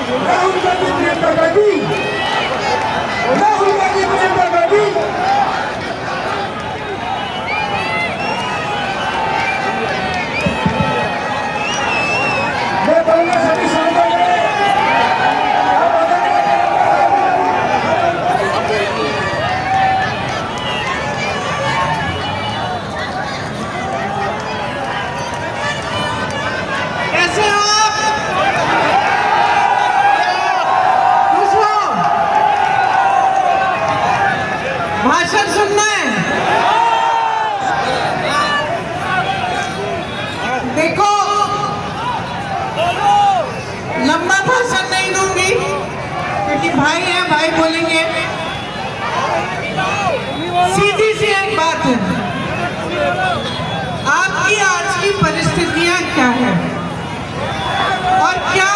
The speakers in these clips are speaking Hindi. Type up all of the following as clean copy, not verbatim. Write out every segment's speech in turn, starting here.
राहुल गांधी प्रियंका गांधी, राहुल गांधी प्रियंका गांधी। मैं बोलण्यासाठी सांगतो भाषण सुनना है। देखो, लंबा भाषण नहीं दूंगी क्योंकि भाई है, भाई बोलेंगे। सीधी सी एक बात है, आपकी आज की परिस्थितियां क्या है और क्या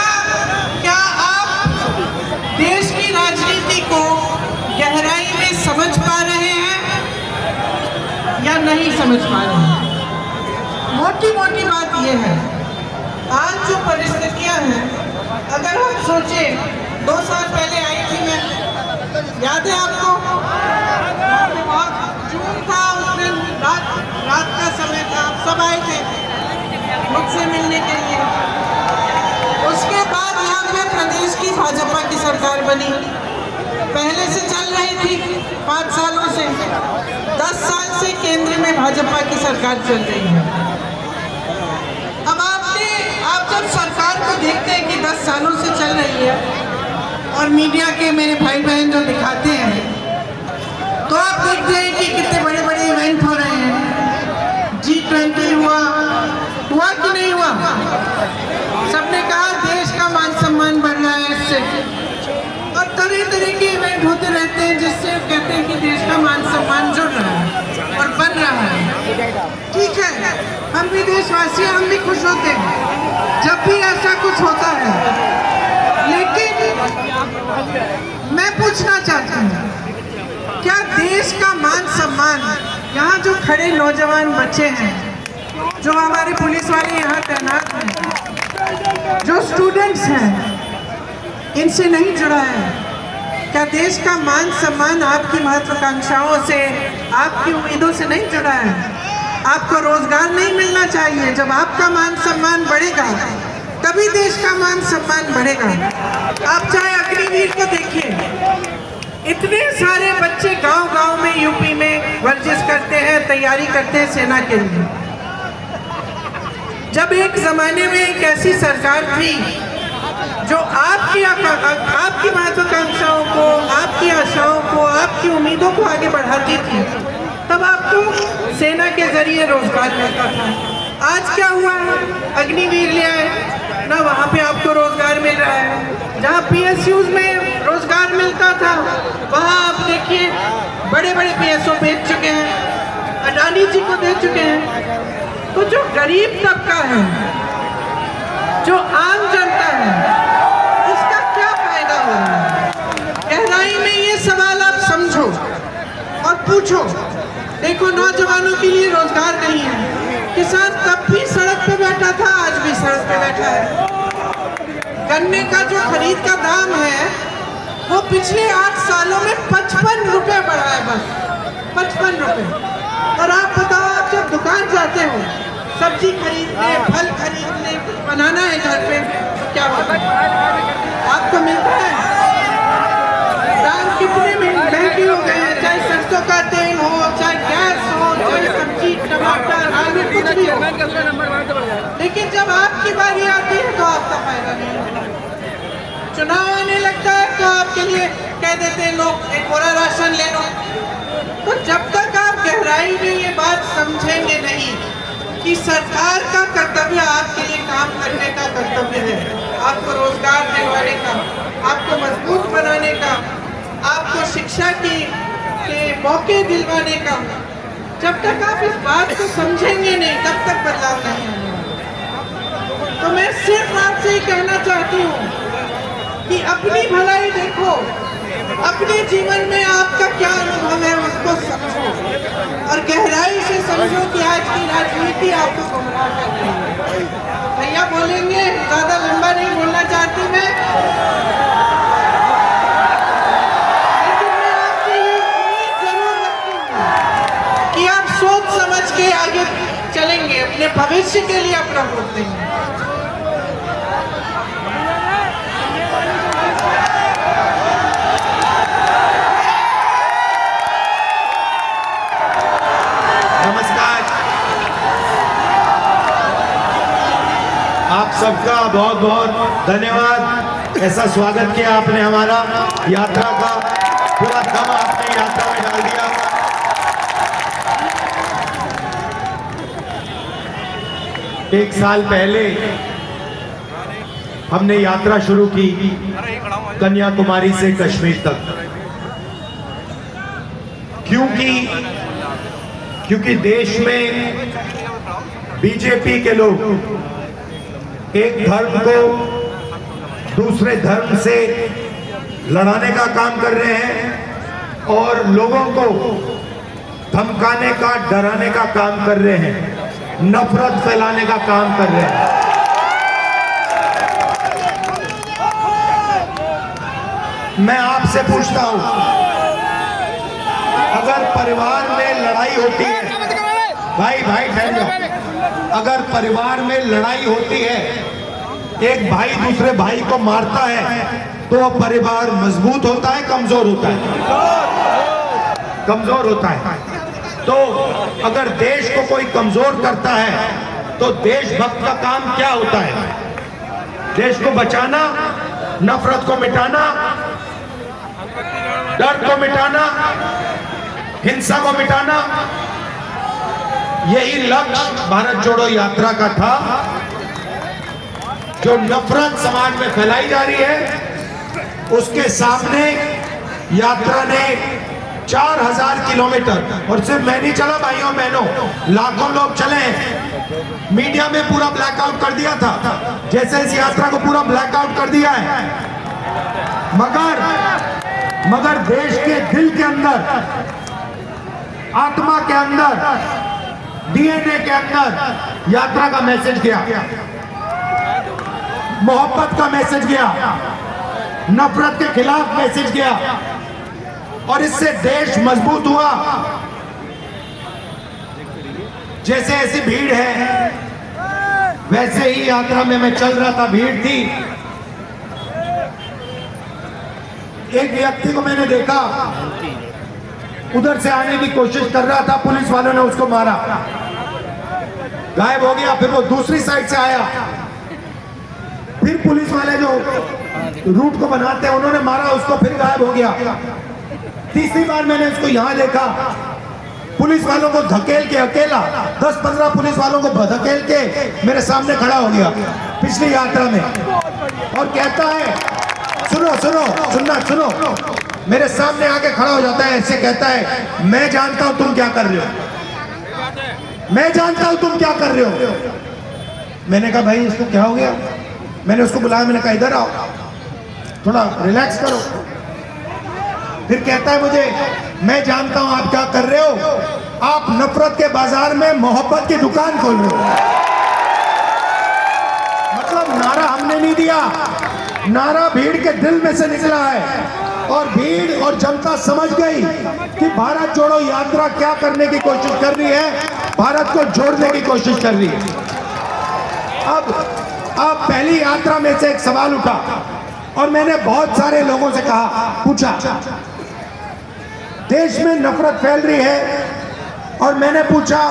आप देश की राजनीति को गहराई में समझ पा रहे हैं या नहीं समझ पा रहे हैं। मोटी मोटी बात यह है, आज जो परिस्थितियां हैं, अगर हम सोचें 2 साल पहले आई थी मैं, याद है आपको? बहुत जून था, उस दिन रात का समय था, सब आए थे मुझसे मिलने के लिए। उसके बाद यहाँ पे प्रदेश की भाजपा की सरकार बनी, पहले से चल रही थी 5 सालों से, 10 साल से केंद्र में भाजपा की सरकार चल रही है। अब आप जब सरकार को देखते हैं कि 10 सालों से चल रही है और मीडिया के मेरे भाई बहन जो दिखाते हैं, तो आप देखते हैं कि कितने बड़े बड़े इवेंट हो रहे हैं। G20 हुआ कि नहीं हुआ? सबने कहा देश का मान सम्मान बढ़ रहा है इससे, और तरह तरह के इवेंट होते रहते हैं जिससे कहते हैं कि देश का मान सम्मान जुड़ रहा है और बन रहा है। ठीक है, हम भी देशवासी हैं, हम भी खुश होते हैं जब भी ऐसा कुछ होता है। लेकिन मैं पूछना चाहती हूँ, क्या देश का मान सम्मान, यहाँ जो खड़े नौजवान बच्चे हैं, जो हमारे पुलिस वाले यहाँ तैनात हैं, जो स्टूडेंट्स हैं, इनसे नहीं जुड़ा है? क्या देश का मान सम्मान आपकी महत्वाकांक्षाओं से, आपकी उम्मीदों से नहीं जुड़ा है? आपको रोजगार नहीं मिलना चाहिए? जब आपका मान सम्मान बढ़ेगा तभी देश का मान सम्मान बढ़ेगा। आप चाहे अग्निवीर को देखिए, इतने सारे बच्चे गांव-गांव में यूपी में वर्जिश करते हैं, तैयारी करते हैं सेना के लिए। जब एक जमाने में एक ऐसी सरकार थी जो आपकी महत्वाकांक्षाओं को, आपकी आशाओं को, आपकी उम्मीदों को आगे बढ़ाती थी, तब आपको सेना के जरिए रोजगार मिलता था। आज क्या हुआ है? अग्निवीर ले आए ना, वहाँ पे आपको रोजगार मिल रहा है। जहाँ PSUs में रोजगार मिलता था, वहाँ आप देखिए बड़े बड़े PSO बेच चुके हैं, अडानी जी को दे चुके हैं। तो जो गरीब तबका है, जो आम जनता है, उसका क्या फायदा हो रहा है? गहराई में ये सवाल आप समझो और पूछो। देखो, नौजवानों के लिए रोजगार नहीं है। किसान तब भी सड़क पे बैठा था, आज भी सड़क पे बैठा है। गन्ने का जो खरीद का दाम है, वो पिछले 8 सालों में 55 रुपए बढ़ा है, बस 55 रुपए। और आप बताओ, आप जब दुकान जाते हो सब्जी खरीदने, फल खरीदने, बनाना है घर पे, क्या होता है? आपको मिलता है? दाम कितने महंगे हो गए हैं, चाहे सरसों का तेल हो, चाहे गैस हो, चाहे सब्जी, टमाटर, आलू, कुछ भी हो। लेकिन जब आपकी बारी आती है तो आपका फायदा नहीं होता। चुनाव आने लगता है तो आपके लिए कह देते हैं लोग, एक बोरा राशन ले लो। तो जब तक आप गहराई में ये बात समझेंगे नहीं कि सरकार का कर्तव्य आपके लिए काम करने का कर्तव्य है, आपको रोजगार दिलवाने का, आपको मजबूत बनाने का, आपको शिक्षा के मौके दिलवाने का, जब तक आप इस बात को समझेंगे नहीं, तब तक बदलाव नहीं आएगा। तो मैं सिर्फ आपसे ही कहना चाहती हूँ कि अपनी भलाई देखो, अपने जीवन में आपका क्या अनुभव है उसको समझो और गहराई से समझो कि आज की राजनीति आपको गुमराह कर रही है। भैया बोलेंगे, ज्यादा लंबा नहीं बोलना चाहती मैं। भविष्य के लिए अपना वोट देंगे। नमस्कार, आप सबका बहुत बहुत धन्यवाद। ऐसा स्वागत किया आपने हमारा यात्रा का, पूरा दम आपने यात्रा में डाल दिया। एक साल पहले हमने यात्रा शुरू की कन्याकुमारी से कश्मीर तक, क्योंकि देश में बीजेपी के लोग एक धर्म को दूसरे धर्म से लड़ाने का काम कर रहे हैं और लोगों को धमकाने का, डराने का काम कर रहे हैं, नफरत फैलाने का काम कर रहे हैं। मैं आपसे पूछता हूं, अगर परिवार में लड़ाई होती है, भाई ठहर जाओ, अगर परिवार में लड़ाई होती है, एक भाई दूसरे भाई को मारता है, तो परिवार मजबूत होता है, कमजोर होता है? कमजोर होता है। तो अगर देश को कोई कमजोर करता है तो देशभक्त का काम क्या होता है? देश को बचाना, नफरत को मिटाना, डर को मिटाना, हिंसा को मिटाना। यही लक्ष्य भारत जोड़ो यात्रा का था। जो नफरत समाज में फैलाई जा रही है, उसके सामने यात्रा ने 4000 किलोमीटर, और सिर्फ मैं नहीं चला भाइयों बहनों, लाखों लोग चले। मीडिया में पूरा ब्लैकआउट कर दिया था, जैसे इस यात्रा को पूरा ब्लैकआउट कर दिया है। मगर देश के दिल के अंदर, आत्मा के अंदर, डीएनए के अंदर यात्रा का मैसेज गया, मोहब्बत का मैसेज गया, नफरत के खिलाफ मैसेज गया, और इससे देश मजबूत हुआ। जैसे ऐसी भीड़ है, वैसे ही यात्रा में मैं चल रहा था, भीड़ थी। एक व्यक्ति को मैंने देखा, उधर से आने की कोशिश कर रहा था, पुलिस वालों ने उसको मारा, गायब हो गया। फिर वो दूसरी साइड से आया, फिर पुलिस वाले जो रूट को बनाते हैं उन्होंने मारा उसको, फिर गायब हो गया। तीसरी बार मैंने उसको यहां देखा, पुलिस वालों को धकेल के, अकेला 10-15 पुलिस वालों को धकेल के मेरे सामने खड़ा हो गया पिछली यात्रा में, और कहता है, सुनो, मेरे सामने आके खड़ा हो जाता है, ऐसे कहता है, मैं जानता हूं तुम क्या कर रहे हो, मैं जानता हूं तुम क्या कर रहे हो। मैंने कहा भाई इसको क्या हो गया? मैंने उसको बुलाया, मैंने कहा इधर आओ, थोड़ा रिलैक्स करो। फिर कहता है मुझे, मैं जानता हूं आप क्या कर रहे हो, आप नफरत के बाजार में मोहब्बत की दुकान खोल रहे हो। मतलब नारा हमने नहीं दिया, नारा भीड़ के दिल में से निकला है, और भीड़ और जनता समझ गई कि भारत जोड़ो यात्रा क्या करने की कोशिश कर रही है, भारत को जोड़ने की कोशिश कर रही है। अब पहली यात्रा में से एक सवाल उठा, और मैंने बहुत सारे लोगों से पूछा, देश में नफरत फैल रही है, और मैंने पूछा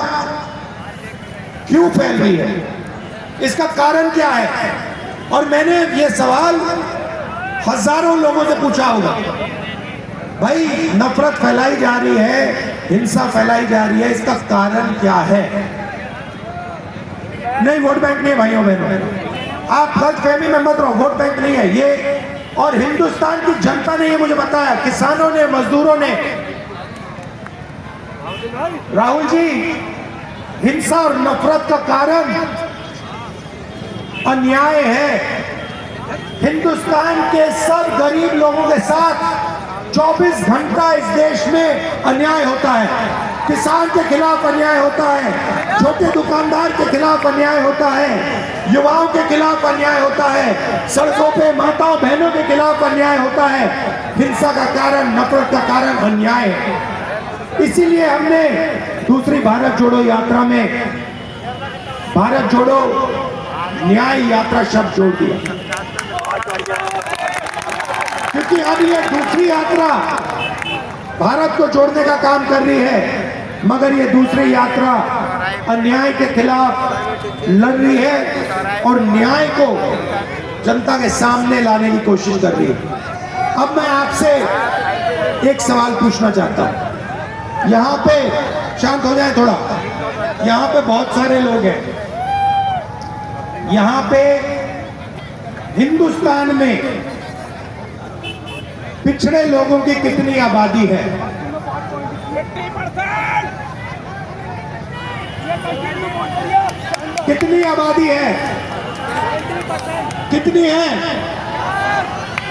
क्यों फैल रही है, इसका कारण क्या है। और मैंने ये सवाल हजारों लोगों से पूछा होगा, भाई नफरत फैलाई जा रही है, हिंसा फैलाई जा रही है, इसका कारण क्या है? नहीं, वोट बैंक नहीं है भाइयों बहनों, आप गलतफहमी में मत रहो, वोट बैंक नहीं है ये। और हिंदुस्तान की जनता ने ये मुझे बताया, किसानों ने, मजदूरों ने, राहुल जी, हिंसा और नफरत का कारण अन्याय है। हिंदुस्तान के सब गरीब लोगों के साथ 24 घंटा इस देश में अन्याय होता है। किसान के खिलाफ अन्याय होता है, छोटे दुकानदार के खिलाफ अन्याय होता है, युवाओं के खिलाफ अन्याय होता है, सड़कों पे माताओं बहनों के खिलाफ अन्याय होता है। हिंसा का कारण, नफरत का कारण अन्याय है। इसीलिए हमने दूसरी भारत जोड़ो यात्रा में भारत जोड़ो न्याय यात्रा शब्द जोड़ दिया, क्योंकि अब ये दूसरी यात्रा भारत को जोड़ने का काम कर रही है, मगर ये दूसरी यात्रा अन्याय के खिलाफ लड़ रही है और न्याय को जनता के सामने लाने की कोशिश कर रही है। अब मैं आपसे एक सवाल पूछना चाहता हूं। यहाँ पे शांत हो जाए थोड़ा, यहाँ पे बहुत सारे लोग हैं। यहाँ पे हिंदुस्तान में पिछड़े लोगों की कितनी आबादी है? कितनी आबादी है? कितनी है?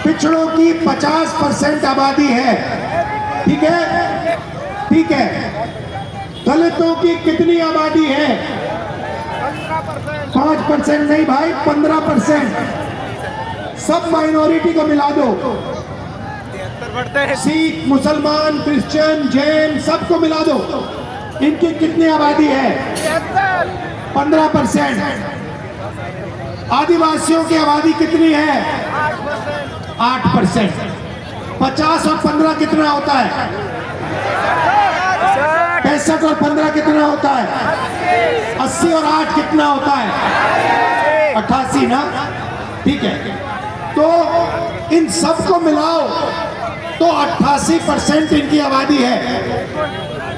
पिछड़ों की 50% आबादी है। ठीक है, ठीक है। दलितों की कितनी आबादी है? 5% नहीं भाई, 15%। सब माइनॉरिटी को मिला दो, सिख, मुसलमान, क्रिश्चियन, जैन, सबको मिला दो। इनकी कितनी आबादी है? 15%। आदिवासियों की आबादी कितनी है? 8%। 50 और 15 कितना होता है? 65 और 15 कितना होता है? 80 और 8 कितना होता है? 88 ना? ठीक है, तो इन सबको मिलाओ तो 88% इनकी आबादी है,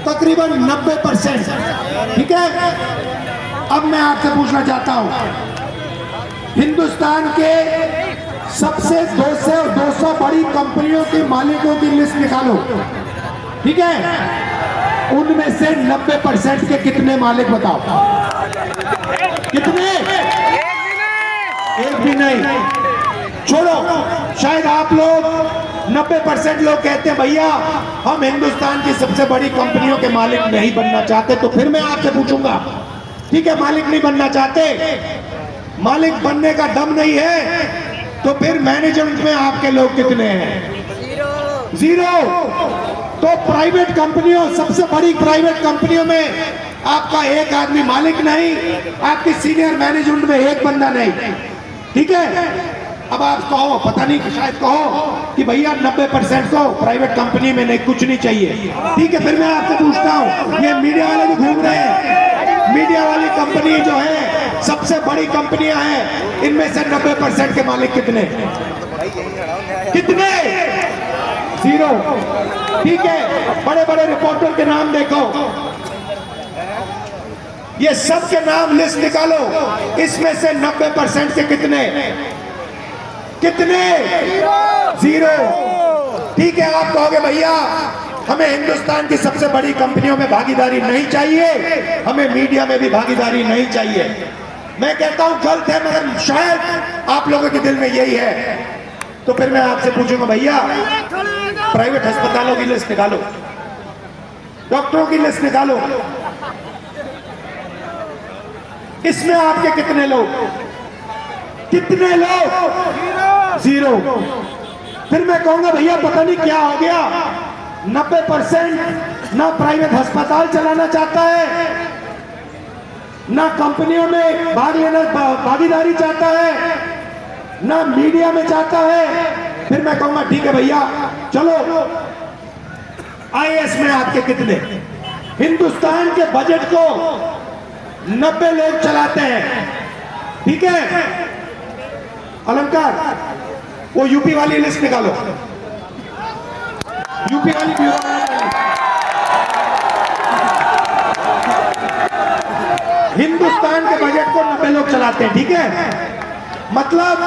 तकरीबन 90%। ठीक है, अब मैं आपसे पूछना चाहता हूं, हिंदुस्तान के सबसे 200 बड़ी कंपनियों के मालिकों की लिस्ट निकालो। ठीक है, उनमें से 90% के कितने मालिक बताओ? कितने? एक भी नहीं। छोड़ो, शायद आप लोग 90% लोग कहते हैं भैया हम हिंदुस्तान की सबसे बड़ी कंपनियों के मालिक नहीं बनना चाहते। तो फिर मैं आपसे पूछूंगा, ठीक है, मालिक नहीं बनना चाहते, मालिक बनने का दम नहीं है, तो फिर मैनेजमेंट में आपके लोग कितने हैं? जीरो। तो प्राइवेट कंपनियों, सबसे बड़ी प्राइवेट कंपनियों में आपका एक आदमी मालिक नहीं, आपकी सीनियर मैनेजमेंट में एक बंदा नहीं। ठीक है, अब आप कहो, पता नहीं, शायद कहो कि भैया 90% को प्राइवेट कंपनी में नहीं, कुछ नहीं चाहिए। ठीक है, फिर मैं आपसे पूछता हूँ, ये मीडिया वाले भी घूम रहे हैं, मीडिया वाली कंपनी जो है सबसे बड़ी कंपनियां हैं, इनमें से 90% के मालिक कितने? कितने? जीरो। ठीक है, बड़े बड़े रिपोर्टर के नाम देखो, ये सब के नाम लिस्ट निकालो, इसमें से 90% के कितने? कितने? जीरो। ठीक है, आप कहोगे भैया हमें हिंदुस्तान की सबसे बड़ी कंपनियों में भागीदारी नहीं चाहिए, हमें मीडिया में भी भागीदारी नहीं चाहिए। मैं कहता हूं गलत है, मगर शायद आप लोगों के दिल में यही है। तो फिर मैं आपसे पूछूंगा भैया प्राइवेट अस्पतालों की लिस्ट निकालो, डॉक्टरों की लिस्ट निकालो, इसमें आपके कितने लोग? कितने लोग? जीरो। फिर मैं कहूंगा भैया पता नहीं क्या हो गया, 90% ना प्राइवेट अस्पताल चलाना चाहता है, ना कंपनियों में भागीदारी चाहता है, ना मीडिया में चाहता है। फिर मैं कहूंगा ठीक है भैया, चलो आईएएस में आपके कितने? हिंदुस्तान के बजट को 90 लोग चलाते हैं। ठीक है, अलंकार वो यूपी वाली लिस्ट निकालो, यूपी वाली हिंदुस्तान के बजट को 90 लोग चलाते हैं। ठीक है, मतलब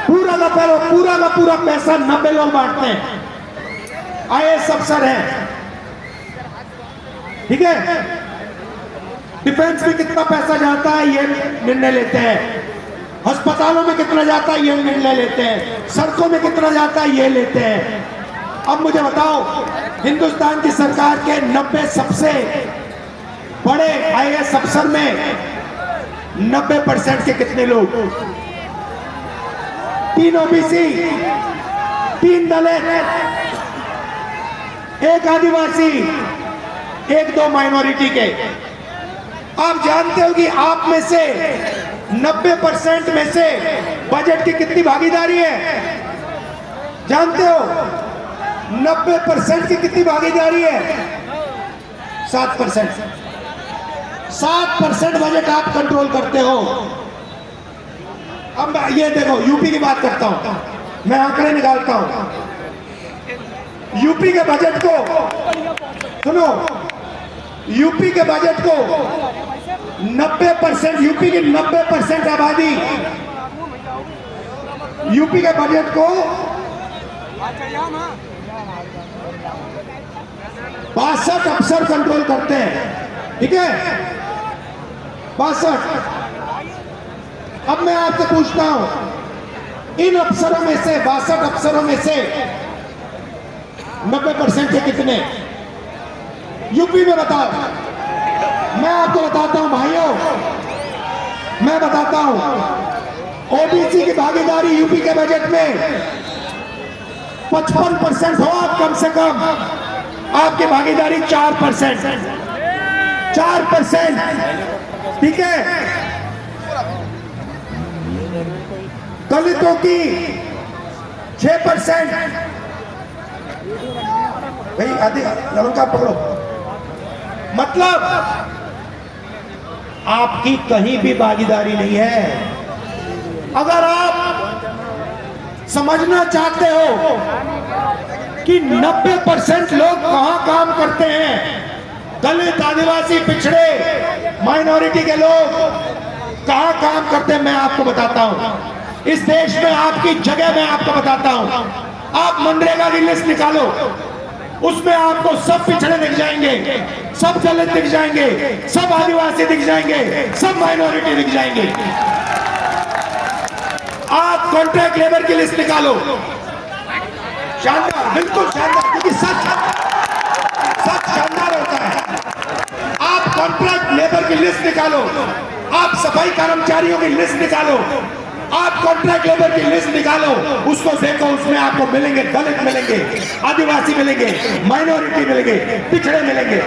पूरा का पूरा पैसा 90 लोग बांटते हैं, आईएएस अफसर हैं। ठीक है, डिफेंस में कितना पैसा जाता है ये निर्णय लेते हैं, अस्पतालों में कितना जाता है ये निर्णय लेते हैं, सड़कों में कितना जाता है ये लेते हैं। अब मुझे बताओ, हिंदुस्तान की सरकार के 90 सबसे बड़े आईएएस अफसर में 90% के कितने लोग? 3 ओबीसी, 3 दलित, 1 आदिवासी, 1-2 माइनॉरिटी के। आप जानते हो कि आप में से 90% में से बजट की कितनी भागीदारी है? जानते हो 90% की कितनी भागीदारी है? 7%। 7% बजट आप कंट्रोल करते हो। अब ये देखो, यूपी की बात करता हूं, मैं आंकड़े निकालता हूं। यूपी के बजट को सुनो, यूपी के बजट को 90%, यूपी की 90% आबादी यूपी के बजट को 62 अफसर कंट्रोल करते हैं, ठीक है? 62। अब मैं आपसे पूछता हूं, इन अफसरों में से 62 अफसरों में से 90% से कितने यूपी में? बताओ। मैं आपको बताता हूं भाइयों, मैं बताता हूं, ओबीसी की भागीदारी यूपी के बजट में 55% हो, आप कम से कम आपकी भागीदारी 4%। 4%, ठीक है? दलितों की 6%। भाई आदि लड़का पकड़ो। मतलब आपकी कहीं भी भागीदारी नहीं है। अगर आप समझना चाहते हो कि 90% लोग कहां काम करते हैं, दलित, आदिवासी, पिछड़े, माइनॉरिटी के लोग कहां काम करते हैं, मैं आपको बताता हूं। इस देश में आपकी जगह मैं आपको बताता हूं। आप मनरेगा की लिस्ट निकालो, उसमें आपको सब पिछड़े दिख जाएंगे, सब दलित दिख जाएंगे, सब आदिवासी दिख जाएंगे, सब माइनॉरिटी दिख जाएंगे। आप कॉन्ट्रैक्ट लेबर की लिस्ट निकालो, शानदार, बिल्कुल शानदार, क्योंकि सच शानदार होता है। आप कॉन्ट्रैक्ट लेबर की लिस्ट निकालो, आप सफाई कर्मचारियों की लिस्ट निकालो, आप कॉन्ट्रैक्ट लेबर की लिस्ट निकालो, उसको देखो, उसमें आपको मिलेंगे दलित मिलेंगे, आदिवासी मिलेंगे, माइनॉरिटी मिलेंगे, पिछड़े मिलेंगे।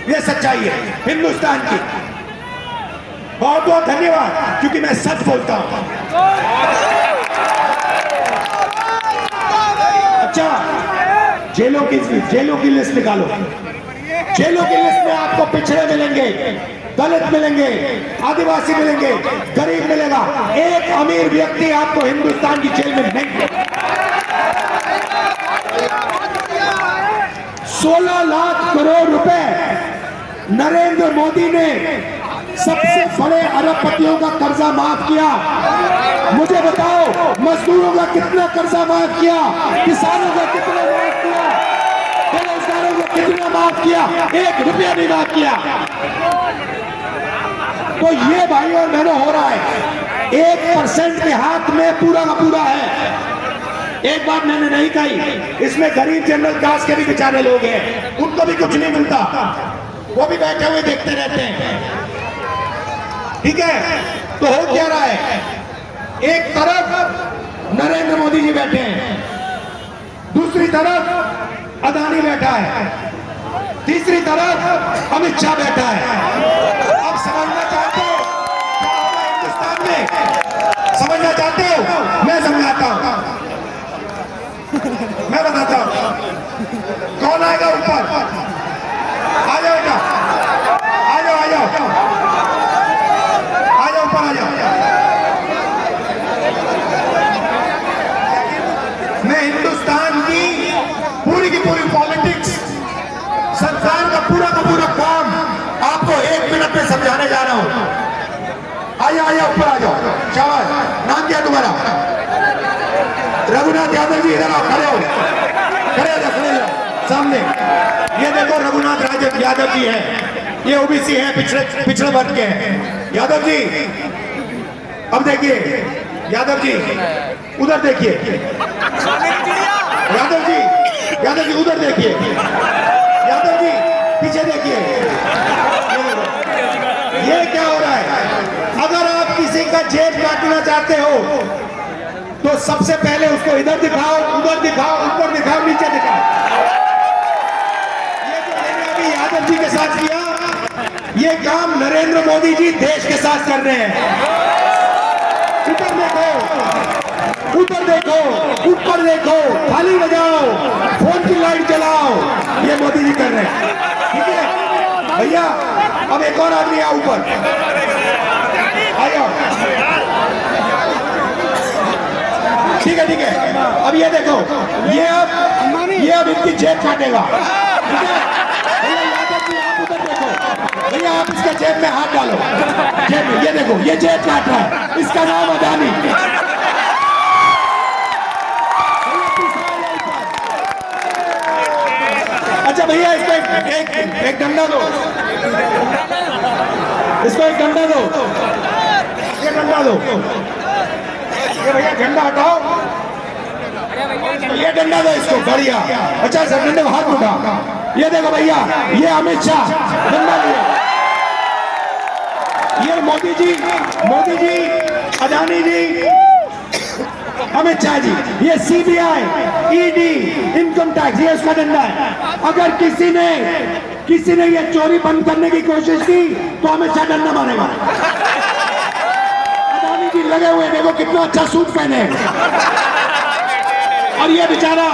ये सच्चाई है हिंदुस्तान की। बहुत बहुत धन्यवाद, क्योंकि मैं सच बोलता हूं। अच्छा, जेलों की लिस्ट निकालो। जेलों की लिस्ट में आपको पिछड़े मिलेंगे, दलित मिलेंगे, आदिवासी मिलेंगे, गरीब मिलेगा। एक अमीर व्यक्ति आपको हिंदुस्तान की जेल में नहीं मिलेगा। 16 लाख करोड़ रुपए नरेंद्र मोदी ने सबसे बड़े अरबपतियों का कर्जा माफ किया। मुझे बताओ, मजदूरों का कितना कर्जा माफ किया, किसानों का कितना माफ किया, बेरोजगारों को कितना माफ किया? 1 रुपया नहीं माफ किया। तो ये भाई और बहनों हो रहा है, 1% के हाथ में पूरा का पूरा है। एक बात मैंने नहीं कही, इसमें गरीब जनरल क्लास के भी बेचारे लोग हैं, उनको भी कुछ नहीं मिलता, वो भी बैठे हुए देखते रहते हैं, ठीक है? तो हो क्या रहा है, एक तरफ नरेंद्र मोदी जी बैठे हैं, दूसरी तरफ अदानी बैठा है, तीसरी तरफ अमित शाह बैठा है। अब समझना चाहते हो क्या होगा हिंदुस्तान में? समझना चाहते हो? मैं समझाता हूं, मैं बताता हूं। कौन आएगा ऊपर? आ जाओ बेटा, आ जाओ, आ जाओ, आ जाओ, ऊपर आ जाओ। मैं हिंदुस्तान की पूरी पॉलिटिक्स, सरकार का पूरा काम आपको 1 मिनट में समझाने जा रहा हूं। आइए ऊपर आ जाओ। शाबाश। नाम क्या तुम्हारा? रघुनाथ यादव जी, इधर आओ, खड़े हो जाओ सामने। ये देखो रघुनाथ यादव जी हैं, ये ओबीसी हैं, पिछड़े वर्ग के हैं। यादव जी, अब देखिए, यादव जी उधर देखिए, यादव जी उधर देखिए, यादव जी पीछे देखिए। ये क्या हो रहा है? अगर आप किसी का जेब काटना चाहते हो तो सबसे पहले उसको इधर दिखाओ, उधर दिखाओ, ऊपर दिखाओ, नीचे दिखाओ। ये जो मैंने अभी यादव जी के साथ किया, ये काम नरेंद्र मोदी जी देश के साथ कर रहे हैं। ऊपर देखो, ऊपर देखो, ऊपर देखो, थाली बजाओ, फोन की लाइट जलाओ, ये मोदी जी कर रहे हैं। ठीक है भैया, अब एक और आदमी आओ ऊपर, आइए। ठीक है ठीक है, अब ये देखो, ये अब इनकी जेब काटेगा। ठीक है भैया, यादव जी आप उधर देखो, भैया आप इसके जेब में हाथ डालो, जेब में, ये देखो ये जेब काट रहा है, इसका नाम अदानी। अच्छा भैया, इसको एक डंडा दो, इसको एक डंडा दो, ये डंडा दो, ये भैया झंडा हटाओ, ये डंडा दो इसको, बढ़िया। अच्छा सर, डंडे को हाथ उठा, ये देखो भैया, ये अमित शाह डंडा लिया, ये मोदी जी, अदानी जी, अमित शाह जी, ये सीबीआई, ईडी, इनकम टैक्स, ये उसका डंडा है। अगर किसी ने ये चोरी बंद करने की कोशिश की तो अमित शाह डंडा मारेगा। अदानी जी लगे हुए, देखो कितना अच्छा सूट पहने, और ये बेचारा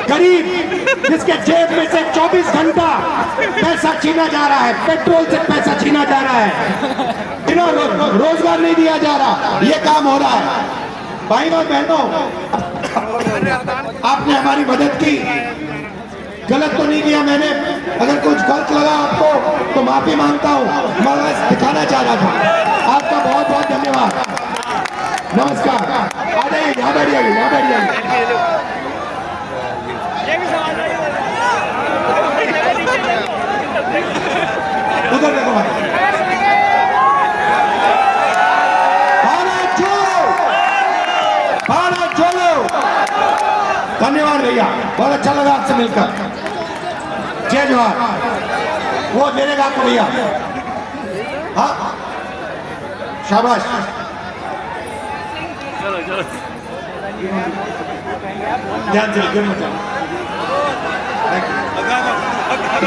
गरीब जिसके जेब में से 24 घंटा पैसा छीना जा रहा है, पेट्रोल से पैसा छीना जा रहा है, बिना रोजगार नहीं दिया जा रहा, ये काम हो रहा है। भाई और बहनों, आपने हमारी मदद की, गलत तो नहीं किया मैंने, अगर कुछ गलत लगा आपको तो माफी मांगता हूँ, मैं बस दिखाना चाह रहा था। आपका बहुत बहुत धन्यवाद, नमस्कार। आ जाइए, यहाँ बैठ जाइए, यहाँ बैठ जाइए। उधर देखो भाई, भारत छोड़ो। धन्यवाद भैया, बहुत अच्छा लगा आपसे मिलकर, जय जवाहर। वो देने का आपको भैया, हाँ शाबाश। ध्यान से गिर मत जाओ।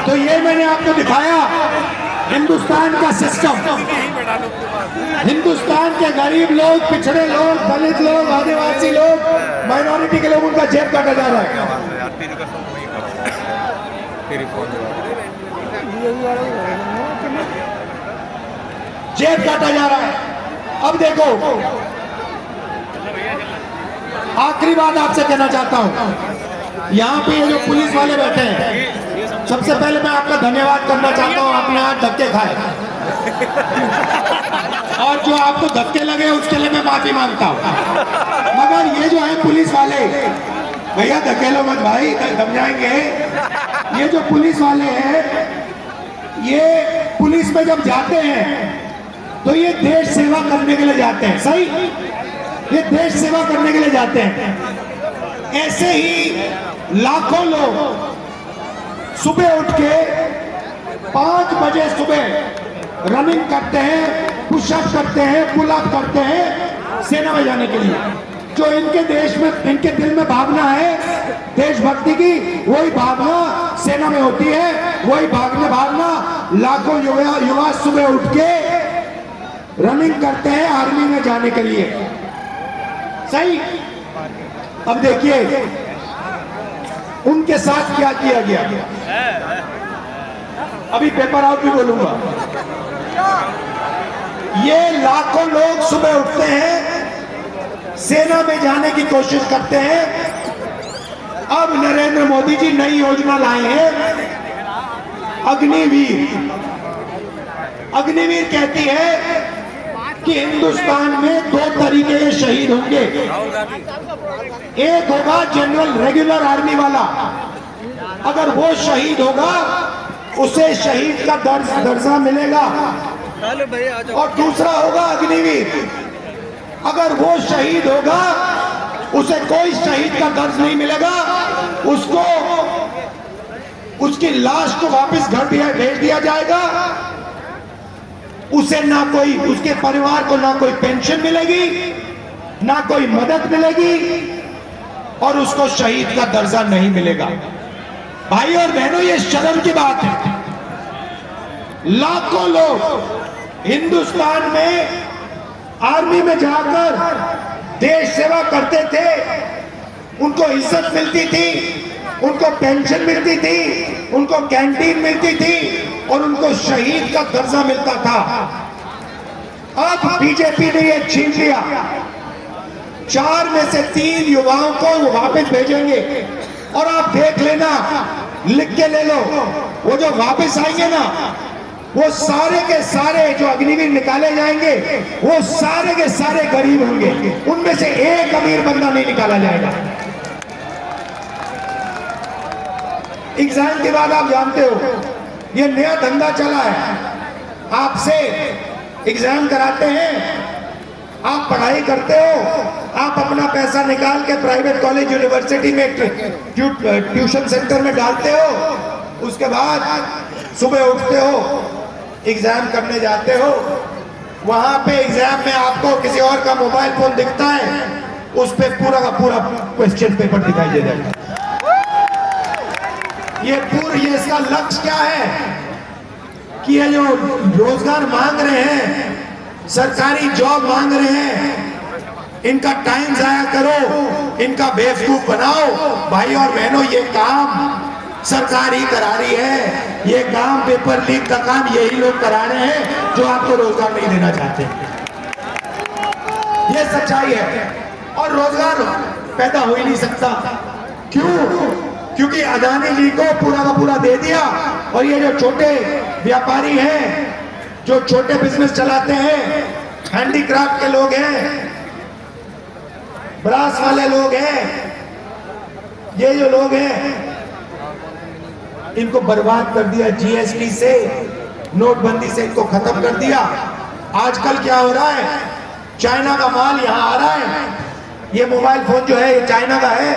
तो ये मैंने आपको दिखाया हिंदुस्तान का सिस्टम, हिंदुस्तान के गरीब लोग, पिछड़े लोग, दलित लोग, आदिवासी लोग, माइनॉरिटी के लोग, उनका जेब काटा जा रहा है। जेब काटा जा रहा है। अब देखो, आखिरी बात आपसे कहना चाहता हूं, यहाँ पे ये जो पुलिस वाले बैठे हैं, सबसे पहले मैं आपका धन्यवाद करना चाहता हूं, आपने आज धक्के खाए, और जो आपको धक्के लगे उसके लिए मैं माफी मांगता हूं। मगर ये जो है पुलिस वाले, भैया धकेलो मत भाई, दम जाएंगे। ये जो पुलिस वाले हैं, ये पुलिस में जब जाते हैं तो ये देश सेवा करने के लिए जाते हैं, सही, ये देश सेवा करने के लिए जाते हैं। ऐसे ही लाखों लोग सुबह उठ के 5 बजे सुबह रनिंग करते हैं, पुशअप करते हैं, पुलअप करते हैं सेना में जाने के लिए। जो इनके देश में, इनके दिल में भावना है देशभक्ति की, वही भावना सेना में होती है, वही भावना लाखों युवा सुबह उठ के रनिंग करते हैं आर्मी में जाने के लिए, सही। अब देखिए उनके साथ क्या किया गया, अभी पेपर आउट भी बोलूंगा। ये लाखों लोग सुबह उठते हैं, सेना में जाने की कोशिश करते हैं। अब नरेंद्र मोदी जी नई योजना लाए हैं, अग्निवीर। अग्निवीर कहती है कि हिंदुस्तान में 2 तरीके के शहीद होंगे। एक होगा जनरल रेगुलर आर्मी वाला, अगर वो शहीद होगा उसे शहीद का दर्जा मिलेगा, और दूसरा होगा अग्निवीर, अगर वो शहीद होगा उसे कोई शहीद का दर्ज नहीं मिलेगा, उसको उसकी लाश को वापस घर भेज दिया जाएगा, उसे ना कोई, उसके परिवार को ना कोई पेंशन मिलेगी, ना कोई मदद मिलेगी, और उसको शहीद का दर्जा नहीं मिलेगा। भाई और बहनों, ये शर्म की बात है, लाखों लोग हिंदुस्तान में आर्मी में जाकर देश सेवा करते थे, उनको इज्जत मिलती थी, उनको पेंशन मिलती थी, उनको कैंटीन मिलती थी और उनको शहीद का दर्जा मिलता था। अब बीजेपी ने ये छीन लिया। 4 में से 3 युवाओं को वो वापस भेजेंगे और आप देख लेना, लिख के ले लो, वो जो वापस आएंगे ना, वो सारे के सारे जो अग्निवीर निकाले जाएंगे वो सारे के सारे गरीब होंगे, उनमें से एक अमीर बंदा नहीं निकाला जाएगा। एग्जाम के बाद आप जानते हो ये नया धंधा चला है, आपसे एग्जाम कराते हैं, आप पढ़ाई करते हो, आप अपना पैसा निकाल के प्राइवेट कॉलेज यूनिवर्सिटी में ट्यूशन सेंटर में डालते हो, उसके बाद सुबह उठते हो, एग्जाम करने जाते हो, वहां पे एग्जाम में आपको किसी और का मोबाइल फोन दिखता है, उस पे पूरा का पूरा क्वेश्चन पेपर दिखाई दे जाएगा। ये इसका लक्ष्य क्या है कि ये जो रोजगार मांग रहे हैं, सरकारी जॉब मांग रहे हैं, इनका टाइम जाया करो, इनका बेवकूफ बनाओ। भाई और बहनों, ये काम सरकार ही करा रही है, ये काम पेपर लीक का काम यही लोग करा रहे हैं जो आपको रोजगार नहीं देना चाहते। ये सच्चाई है और रोजगार पैदा हो ही नहीं सकता। क्यों? क्योंकि अदानी जी को पूरा का पूरा दे दिया और ये जो छोटे व्यापारी हैं, जो छोटे बिजनेस चलाते हैं, हैंडीक्राफ्ट के लोग हैं, ब्रास वाले लोग हैं, ये जो लोग हैं, इनको बर्बाद कर दिया। जीएसटी से, नोटबंदी से इनको खत्म कर दिया। आजकल क्या हो रहा है, चाइना का माल यहाँ आ रहा है, ये मोबाइल फोन जो है ये चाइना का है,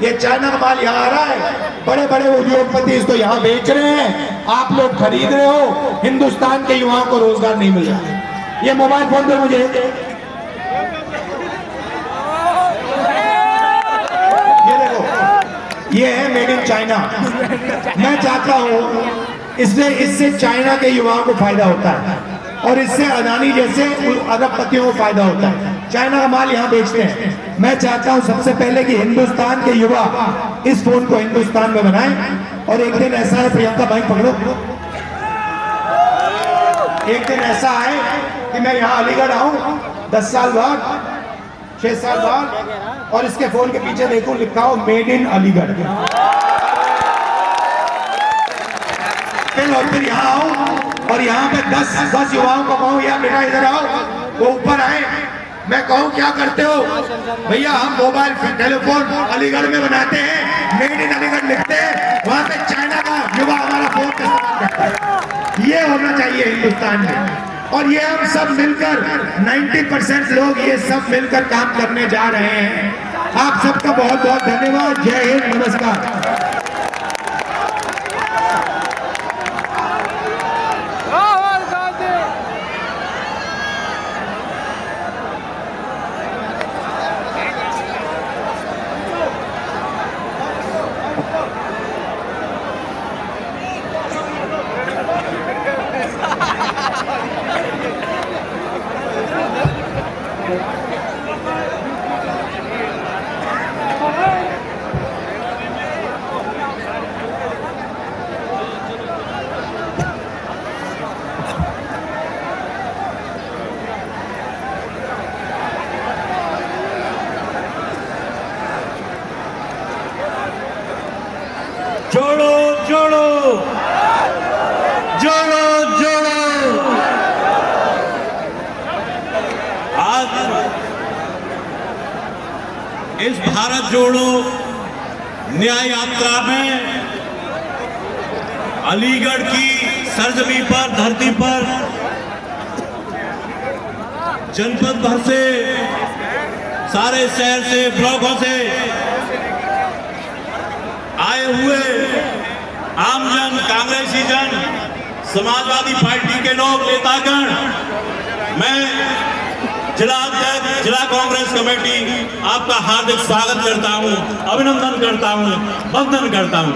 ये चाइना का माल यहाँ आ रहा है, बड़े बड़े उद्योगपति इसको यहाँ बेच रहे हैं, आप लोग खरीद रहे हो, हिंदुस्तान के युवाओं को रोजगार नहीं मिल रहा। ये मोबाइल फोन पे मुझे ये देखो, ये है मेड इन चाइना। मैं चाहता हूं इससे चाइना के युवाओं को फायदा होता है और इससे अदानी जैसे अरबपतियों को फायदा होता है। चाइना का माल यहाँ बेचते हैं। मैं चाहता हूँ सबसे पहले कि हिंदुस्तान के युवा इस फोन को हिंदुस्तान में बनाएं और एक दिन ऐसा है, प्रियंका भाई पकड़ो, एक दिन ऐसा है कि मैं यहाँ अलीगढ़ आऊँ 10 साल बाद, 6 साल बाद, और इसके फोन के पीछे देखो लिखा हो मेड इन अलीगढ़, और फिर यहाँ आऊँ और यहाँ पे 10 युवाओं को कहूँ यार बेटा इधर आओ, वो ऊपर आए, मैं कहूँ क्या करते हो भैया, हम मोबाइल टेलीफोन अलीगढ़ में बनाते हैं, मेड इन अलीगढ़ लिखते हैं, वहां पे चाइना का युवा हमारा फोन इस्तेमाल करता है। ये होना चाहिए हिंदुस्तान में और ये हम सब मिलकर 90% लोग ये सब मिलकर काम करने जा रहे हैं। आप सबका बहुत बहुत धन्यवाद। जय हिंद, नमस्कार। जोड़ो जोड़ो जोड़ो जोड़ो। आज इस भारत जोड़ो न्याय यात्रा में अलीगढ़ की सरजमी पर, धरती पर जनपद भर से, सारे शहर से, ब्लॉकों से आए हुए आमजन, कांग्रेसी जन, समाजवादी पार्टी के लोग, नेतागण, मैं जिला अध्यक्ष, जिला कांग्रेस कमेटी आपका हार्दिक स्वागत करता हूं, अभिनंदन करता हूं, वंदन करता हूं।